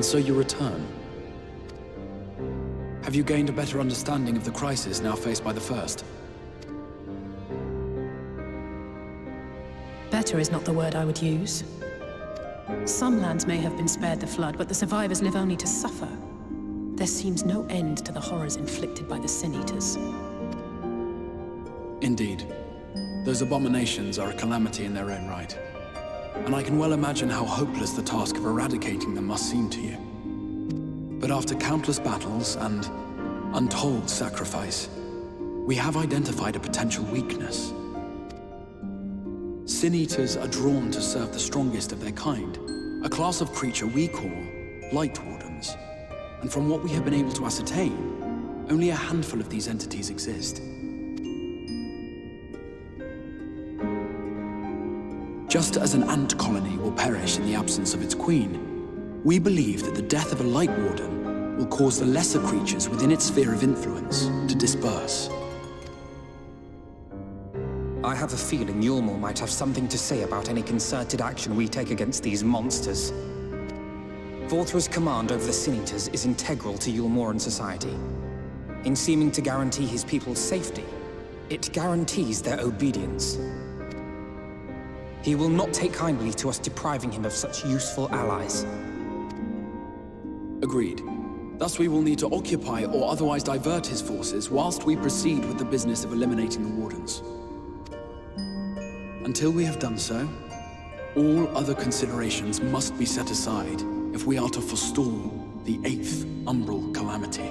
so you return. Have you gained a better understanding of the crisis now faced by the First? Better is not the word I would use. Some lands may have been spared the flood, but the survivors live only to suffer. There seems no end to the horrors inflicted by the Sin Eaters. Indeed. Those abominations are a calamity in their own right. And I can well imagine how hopeless the task of eradicating them must seem to you. But after countless battles and untold sacrifice, we have identified a potential weakness. Sin Eaters are drawn to serve the strongest of their kind, a class of creature we call Light Wardens. And from what we have been able to ascertain, only a handful of these entities exist. Just as an ant colony will perish in the absence of its queen, we believe that the death of a Light Warden will cause the lesser creatures within its sphere of influence to disperse. I have a feeling Yulmore might have something to say about any concerted action we take against these monsters. Vorthra's command over the Sin Eaters is integral to Yulmoran society. In seeming to guarantee his people's safety, it guarantees their obedience. He will not take kindly to us depriving him of such useful allies. Agreed. Thus we will need to occupy or otherwise divert his forces whilst we proceed with the business of eliminating the Wardens. Until we have done so, all other considerations must be set aside if we are to forestall the 8th Umbral Calamity.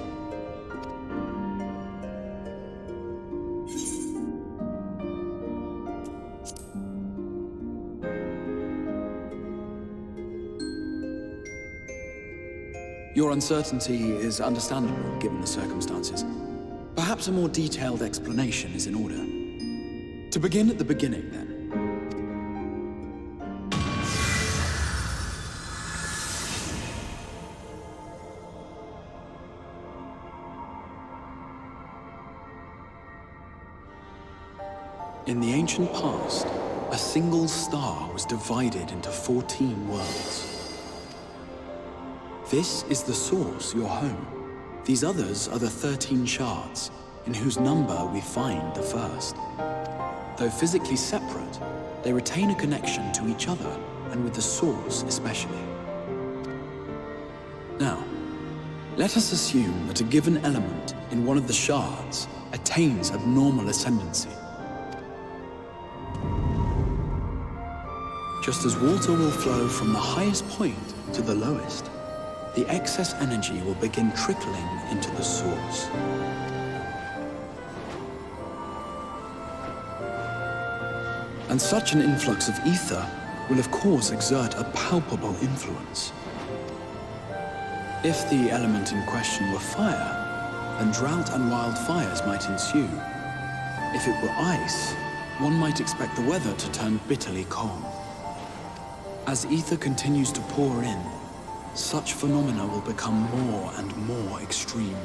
Your uncertainty is understandable given the circumstances. Perhaps a more detailed explanation is in order. To begin at the beginning, then. In the ancient past, a single star was divided into 14 worlds. This is the source, your home. These others are the 13 shards, in whose number we find the first. Though physically separate, they retain a connection to each other, and with the source especially. Now, let us assume that a given element in one of the shards attains abnormal ascendancy. Just as water will flow from the highest point to the lowest, the excess energy will begin trickling into the source. And such an influx of ether will of course exert a palpable influence. If the element in question were fire, then drought and wildfires might ensue. If it were ice, one might expect the weather to turn bitterly cold. As ether continues to pour in, such phenomena will become more and more extreme,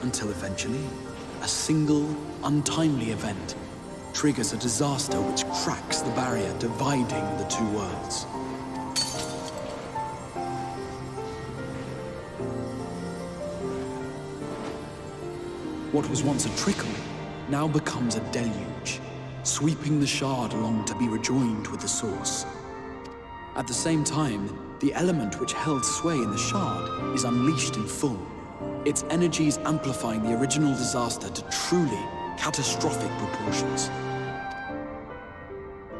until eventually, a single, untimely event triggers a disaster which cracks the barrier dividing the two worlds. What was once a trickle now becomes a deluge, sweeping the shard along to be rejoined with the source. At the same time, the element which held sway in the shard is unleashed in full, its energies amplifying the original disaster to truly catastrophic proportions.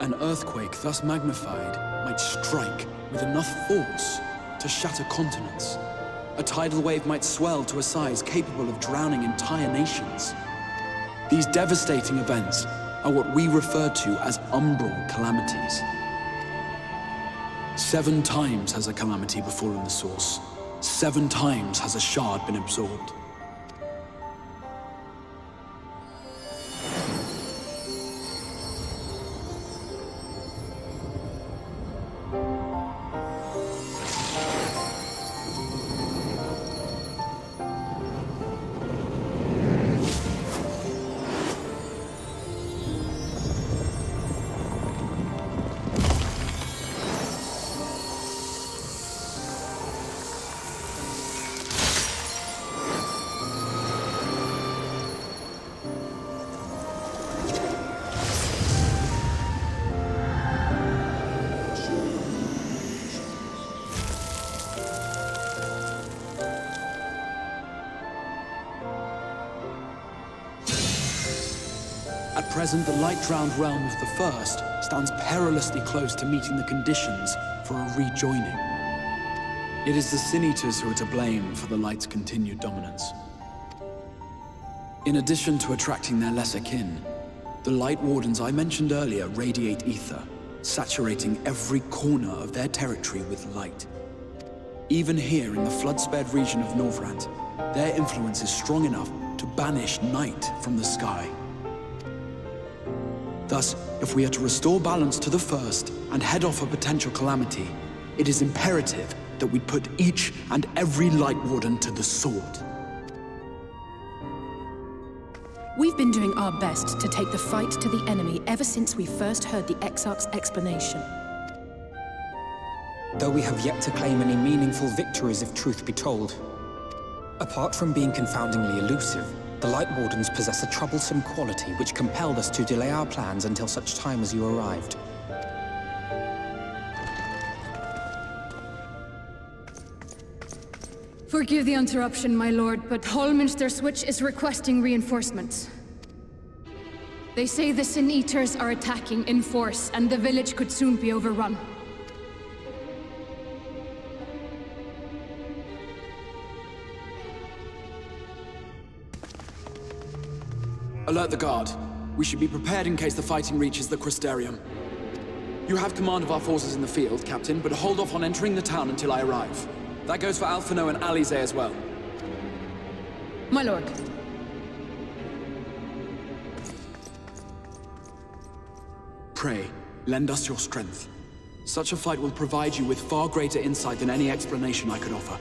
An earthquake thus magnified might strike with enough force to shatter continents. A tidal wave might swell to a size capable of drowning entire nations. These devastating events are what we refer to as umbral calamities. 7 times has a calamity befallen the source. 7 times has a shard been absorbed. At present, the light-drowned realm of the First stands perilously close to meeting the conditions for a rejoining. It is the Sin Eaters who are to blame for the Light's continued dominance. In addition to attracting their lesser kin, the Light Wardens I mentioned earlier radiate ether, saturating every corner of their territory with light. Even here in the flood-spared region of Norvrant, their influence is strong enough to banish night from the sky. Thus, if we are to restore balance to the First and head off a potential calamity, it is imperative that we put each and every Light Warden to the sword. We've been doing our best to take the fight to the enemy ever since we first heard the Exarch's explanation. Though we have yet to claim any meaningful victories if truth be told. Apart from being confoundingly elusive, the Light Wardens possess a troublesome quality which compelled us to delay our plans until such time as you arrived. Forgive the interruption, my lord, but Hallminster Switch is requesting reinforcements. They say the Sin Eaters are attacking in force, and the village could soon be overrun. Alert the guard. We should be prepared in case the fighting reaches the Crystarium. You have command of our forces in the field, Captain, but hold off on entering the town until I arrive. That goes for Alphino and Alize as well. My lord. Pray, lend us your strength. Such a fight will provide you with far greater insight than any explanation I could offer.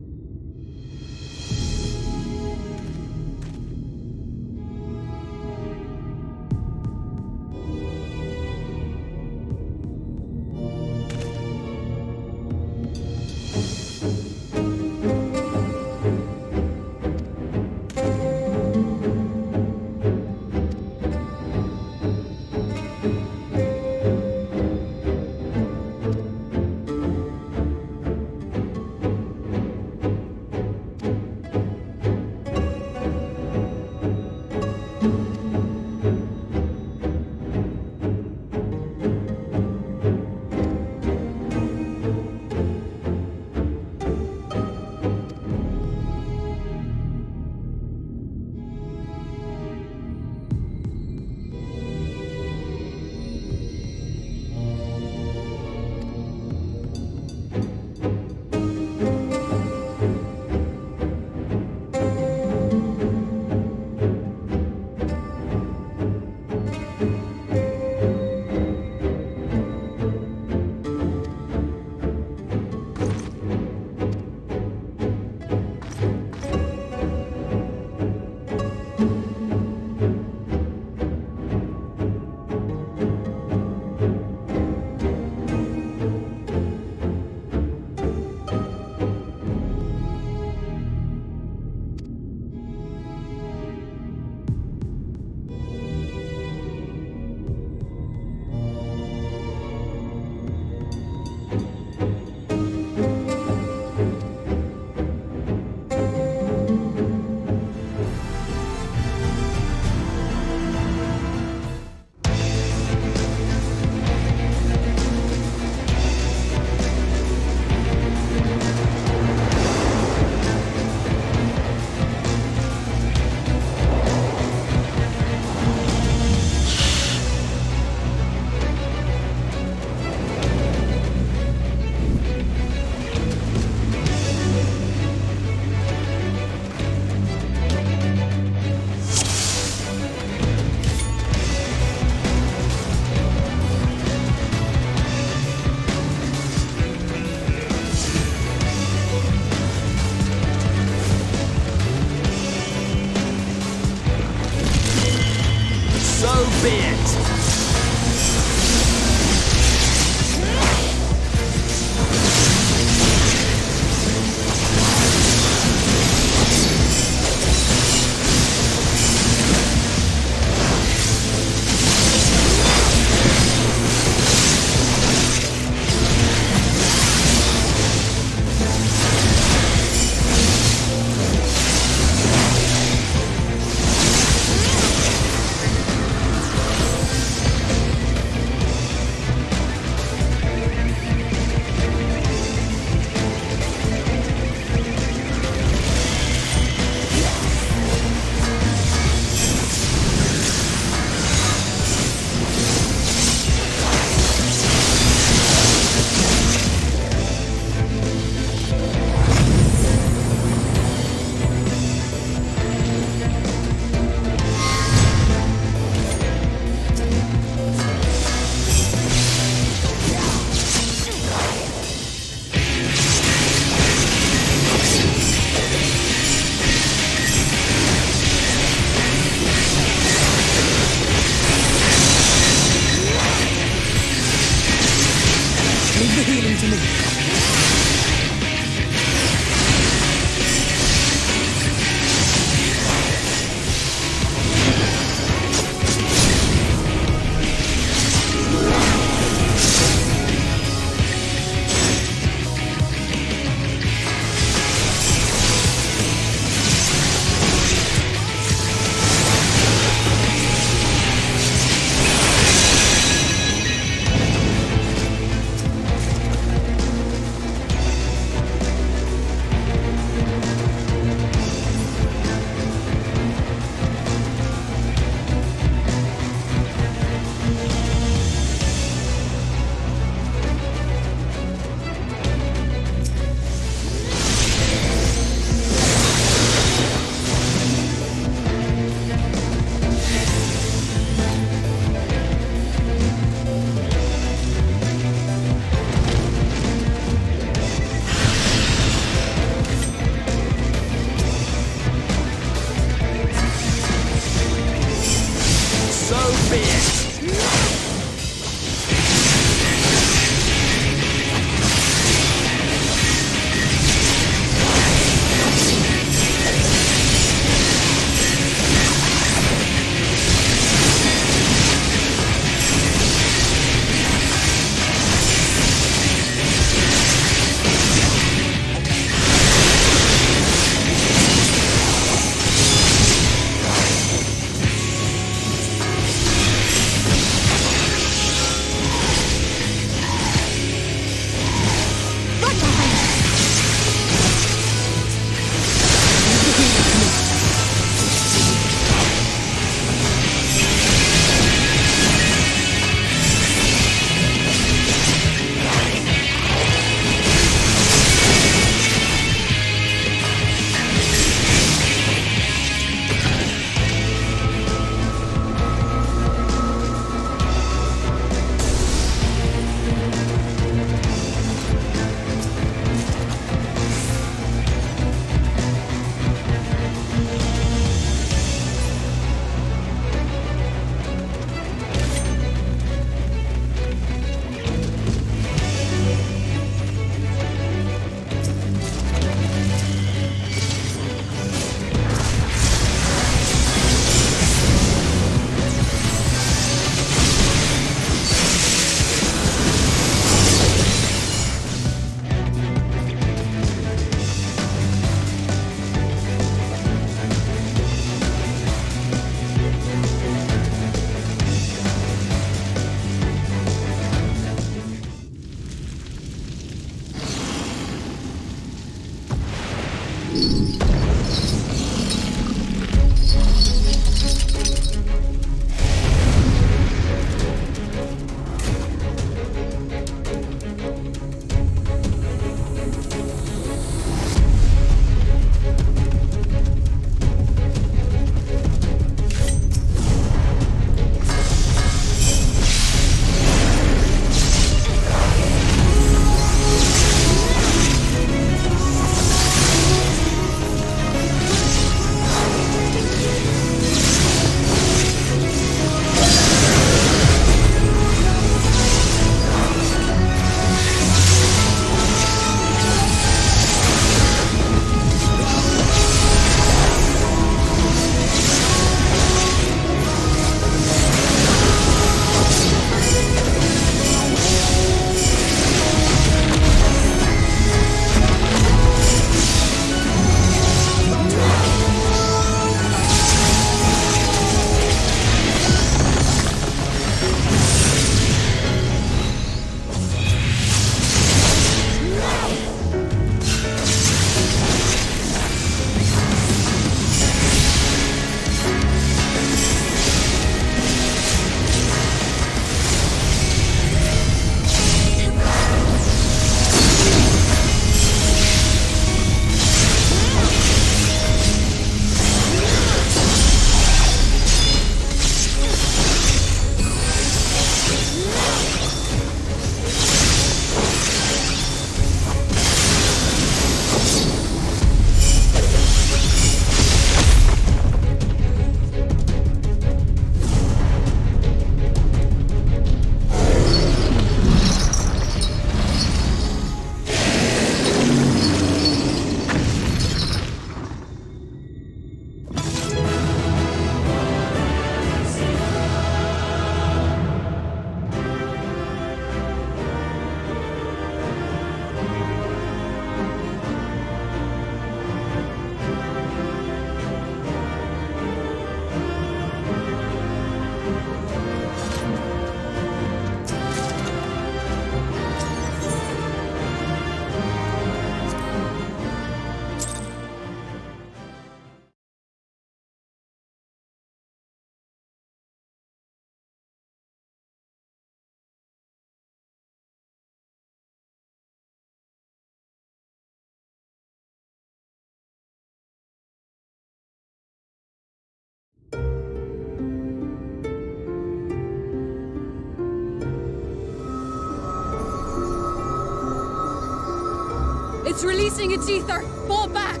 It's releasing its ether! Fall back!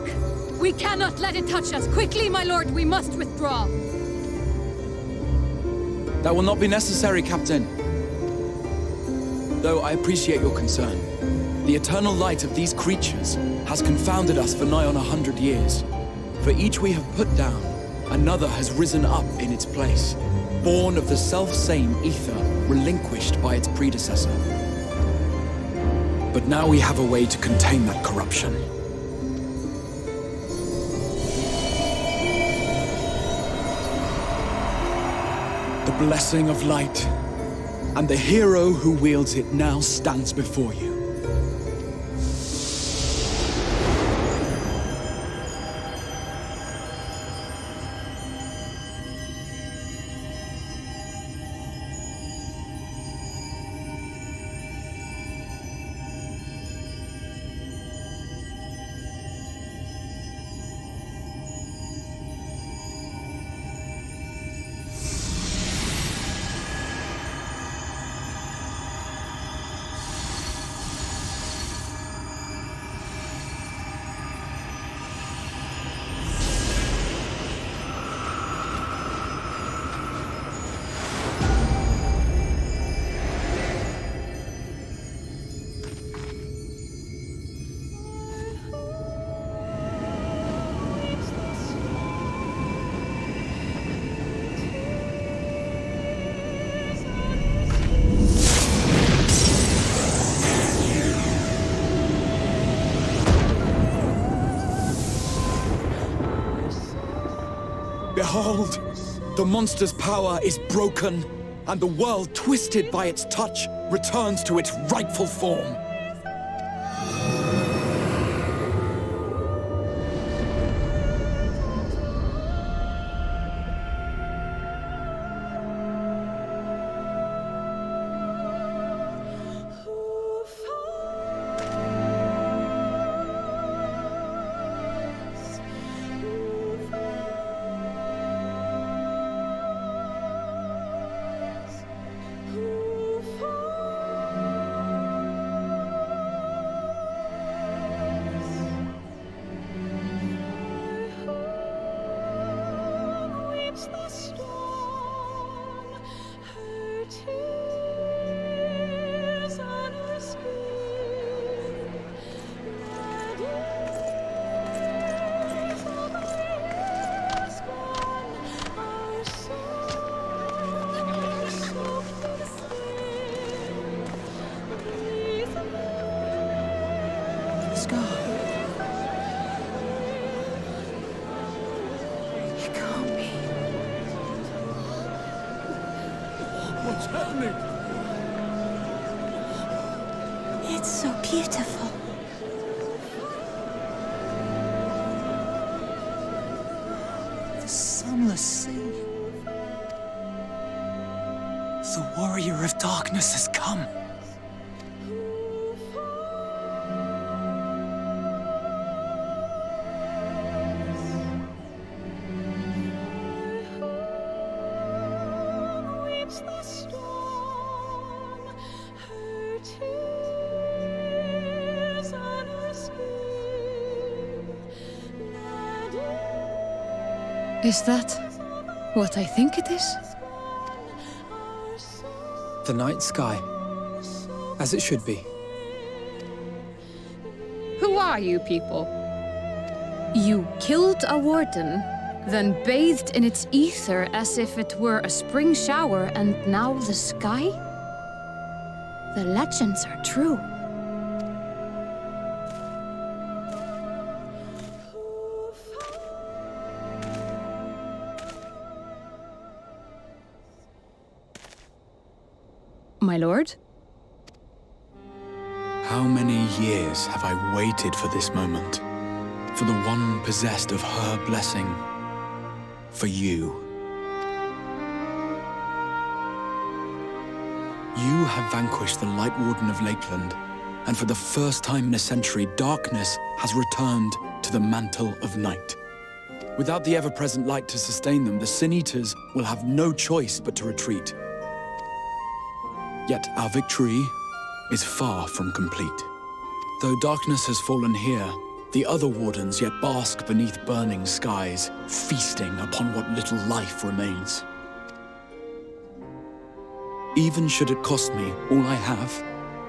We cannot let it touch us! Quickly, my lord, we must withdraw! That will not be necessary, Captain. Though I appreciate your concern. The eternal light of these creatures has confounded us for nigh on 100 years. For each we have put down, another has risen up in its place, born of the self-same ether relinquished by its predecessor. But now we have a way to contain that corruption. The blessing of light, and the hero who wields it now stands before you. Behold, the monster's power is broken, and the world, twisted by its touch, returns to its rightful form. Scar. It can't be. What's happening? It's so beautiful. The sunless sea. The warrior of darkness has come. Is that what I think it is? The night sky. As it should be. Who are you people? You killed a warden, then bathed in its ether as if it were a spring shower, and now the sky? The legends are true. My lord? How many years have I waited for this moment? For the one possessed of her blessing. For you. You have vanquished the Light Warden of Lakeland, and for the first time in a century, darkness has returned to the mantle of night. Without the ever-present light to sustain them, the Sin Eaters will have no choice but to retreat. Yet our victory is far from complete. Though darkness has fallen here, the other wardens yet bask beneath burning skies, feasting upon what little life remains. Even should it cost me all I have,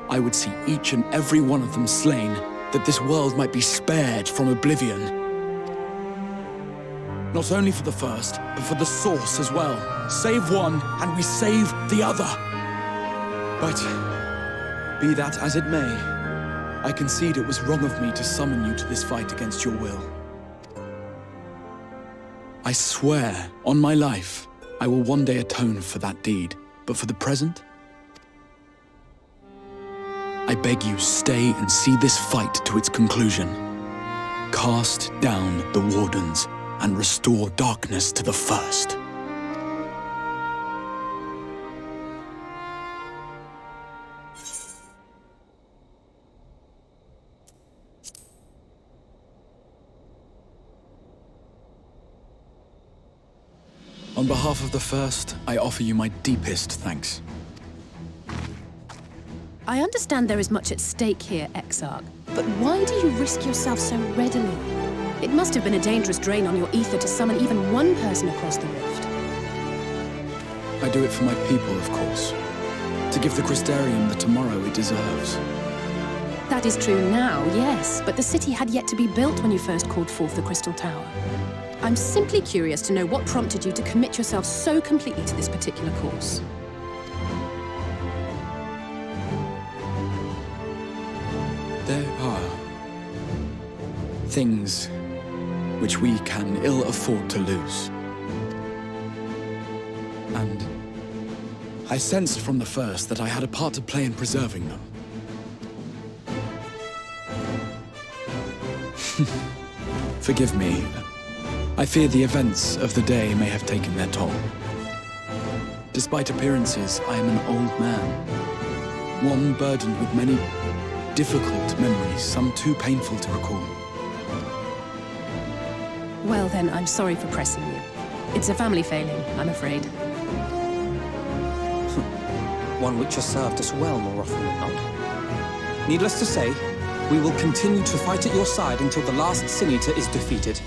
I would see each and every one of them slain, that this world might be spared from oblivion. Not only for the first, but for the source as well. Save one, and we save the other. But, be that as it may, I concede it was wrong of me to summon you to this fight against your will. I swear, on my life, I will one day atone for that deed. But for the present, I beg you, stay and see this fight to its conclusion. Cast down the wardens and restore darkness to the first. On behalf of the First, I offer you my deepest thanks. I understand there is much at stake here, Exarch, but why do you risk yourself so readily? It must have been a dangerous drain on your ether to summon even one person across the rift. I do it for my people, of course. To give the Crystarium the tomorrow it deserves. That is true now, yes, but the city had yet to be built when you first called forth the Crystal Tower. I'm simply curious to know what prompted you to commit yourself so completely to this particular course. There are things which we can ill afford to lose. And I sensed from the first that I had a part to play in preserving them. Forgive me. I fear the events of the day may have taken their toll. Despite appearances, I am an old man. One burdened with many difficult memories, some too painful to recall. Well then, I'm sorry for pressing you. It's a family failing, I'm afraid. One which has served us well more often than not. Needless to say, we will continue to fight at your side until the last Sin Eater is defeated.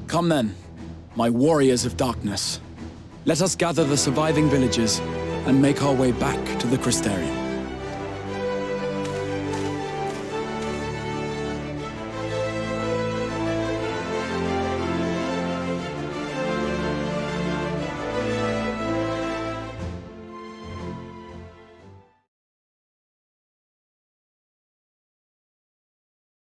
Come then, my warriors of darkness. Let us gather the surviving villagers and make our way back to the Crystarium.